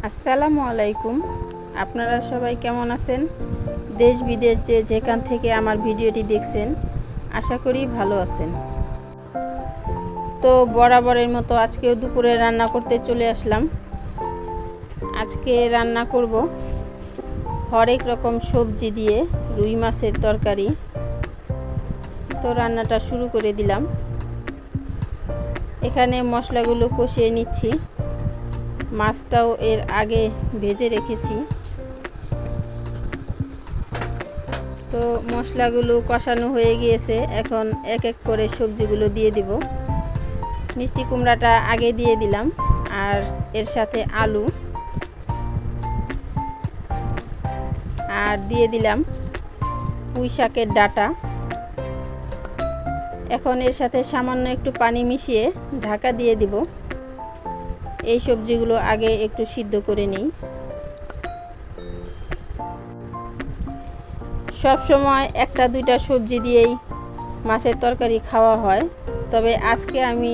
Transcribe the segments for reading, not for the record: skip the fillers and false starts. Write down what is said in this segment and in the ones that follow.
আসসালামু আলাইকুম। আপনারা সবাই কেমন আছেন? দেশ বিদেশ যেখান থেকে আমার ভিডিওটি দেখছেন, আশা করি ভালো আছেন। তো বরাবরের মতো আজকেও দুপুরে রান্না করতে চলে আসলাম। আজকে রান্না করব হরেক রকম সবজি দিয়ে রুই মাছের তরকারি। তো রান্নাটা শুরু করে দিলাম। এখানে মশলাগুলো কষিয়ে নিচ্ছি। মাছটাও এর আগে ভেজে রেখেছি। তো মশলাগুলো কষানো হয়ে গিয়েছে, এখন এক এক করে সবজিগুলো দিয়ে দিব। মিষ্টি কুমড়াটা আগে দিয়ে দিলাম, আর এর সাথে আলু, আর দিয়ে দিলাম পুঁই শাকের ডাঁটা। এখন এর সাথে সামান্য একটু পানি মিশিয়ে ঢাকা দিয়ে দিব। এই সবজিগুলো আগে একটু সিদ্ধ করে নিই। সব সময় একটা দুইটা সবজি দিয়েই মাছের তরকারি খাওয়া হয়, তবে আজকে আমি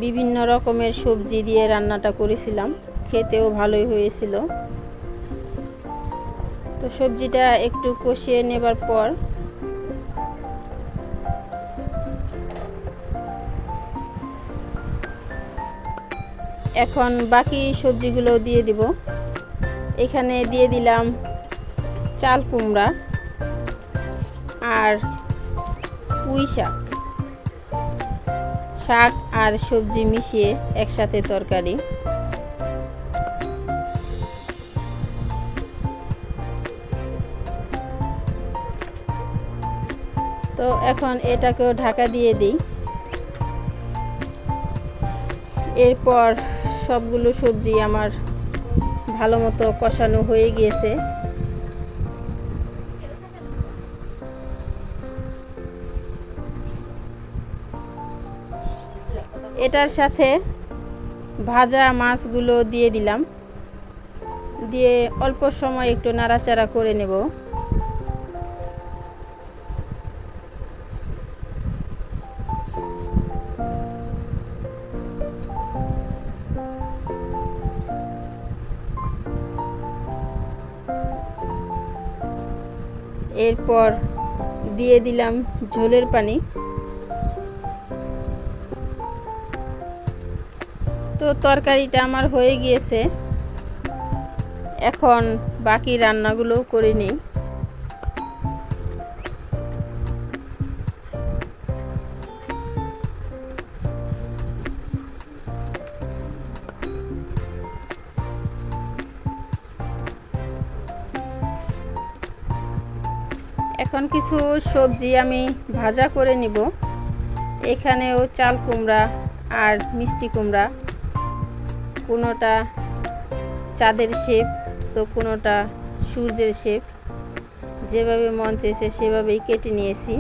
বিভিন্ন রকমের সবজি দিয়ে রান্নাটা করেছিলাম, খেতেও ভালোই হয়েছিল। তো সবজিটা একটু কষিয়ে নেবার পর এখন বাকি সবজিগুলো দিয়ে দিব। এখানে দিয়ে দিলাম চাল কুমড়া আর পুঁই শাক আর সবজি মিশিয়ে একসাথে তরকারি। তো এখন এটাকেও ঢাকা দিয়ে দিই। এরপর সবগুলো সবজি আমার ভালো মতো কষানো হয়ে গিয়েছে। এটার সাথে ভাজা মাছগুলো দিয়ে দিলাম, দিয়ে অল্প সময় একটু নাড়াচাড়া করে নেব। এরপর দিয়ে দিলাম ঝোলের পানি। তো তরকারিটা আমার হয়ে গিয়েছে, এখন বাকি রান্নাগুলো করে নিই। এখন কিছু সবজি আমি ভাজা করে নিব। এখানেও চাল কুমড়া আর মিষ্টি কুমড়া, কোনোটা চাঁদের শেপ তো কোনোটা সূর্যের শেপ, যেভাবে মন চেয়েছে সেভাবেই কেটে নিয়েছি।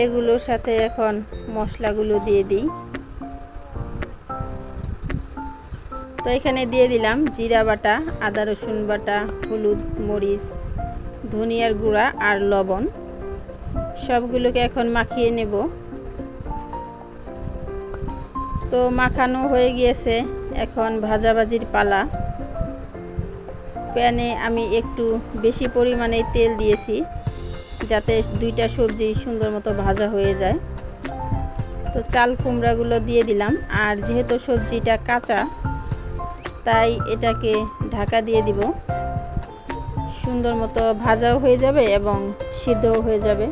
এগুলোর সাথে এখন মশলাগুলো দিয়ে দিই। তো এখানে দিয়ে দিলাম জিরা বাটা, আদা রসুন বাটা, হলুদ, মরিচ, ধনিয়ার গুঁড়া আর লবণ। সবগুলোকে এখন মাখিয়ে নেব। তো মাখানো হয়ে গিয়েছে, এখন ভাজাভাজির পালা। প্যানে আমি একটু বেশি পরিমাণে তেল দিয়েছি, যাতে দুইটা সবজি সুন্দর মতো ভাজা হয়ে যায়। তো চাল কুমড়াগুলো দিয়ে দিলাম, আর যেহেতু সবজিটা কাঁচা তাই এটাকে ঢাকা দিয়ে দিব। সুন্দর মতো ভাজাও হয়ে যাবে এবং সিদ্ধও হয়ে যাবে।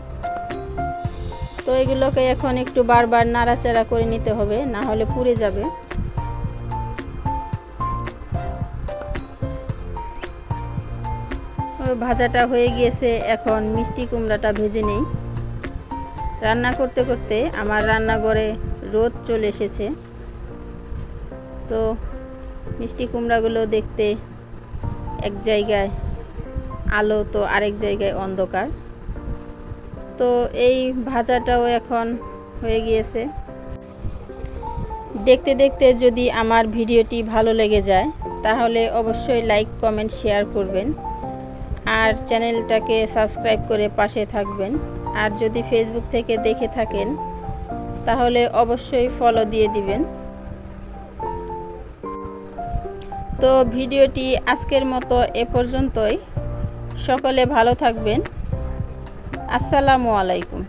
তো এগুলোকে এখন একটু বারবার নাড়াচাড়া করে নিতে হবে, না হলে পুড়ে যাবে। ভাজাটা হয়ে গিয়েছে, এখন মিষ্টি কুমড়াটা ভেজে নেই। রান্না করতে করতে আমার রান্নাঘরে রোদ চলে এসেছে। তো মিষ্টি কুমড়াগুলো দেখতে এক জায়গায় আলো, তো আরেক জায়গায় অন্ধকার। তো এই ভাজাটাও এখন হয়ে গিয়েছে। দেখতে দেখতে যদি আমার ভিডিওটি ভালো লেগে যায় তাহলে অবশ্যই লাইক, কমেন্ট, শেয়ার করবেন, আর চ্যানেলটাকে সাবস্ক্রাইব করে পাশে থাকবেন। আর যদি ফেসবুক থেকে দেখে থাকেন তাহলে অবশ্যই ফলো দিয়ে দিবেন। তো ভিডিওটি আজকের মতো এ পর্যন্তই। সকলে ভালো থাকবেন। আসসালামু আলাইকুম।